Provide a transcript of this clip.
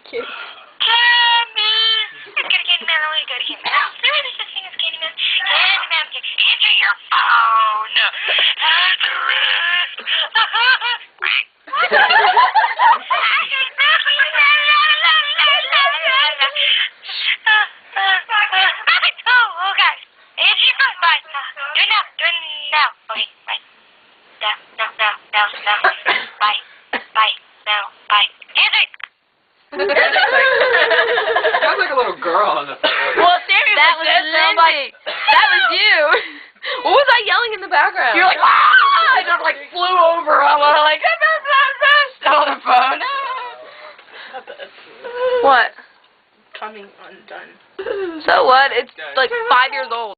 Cute. Candyman! It's got a Candyman, oh, you got a Candyman. There is such thing as Candyman. Candyman, answer your phone. Answer it! Oh, gosh. Answer your phone. Bye. Do it now. Do it now. Okay, bye. No. Bye. No. Bye. Answer it! Sounds like a little girl on the phone. Well, Sammy, that was Lyndsi. That was you. What was I yelling in the background? You're like, ah! I just like flew over. I was like, on the phone. What? Coming undone. So what? It's like 5 years old.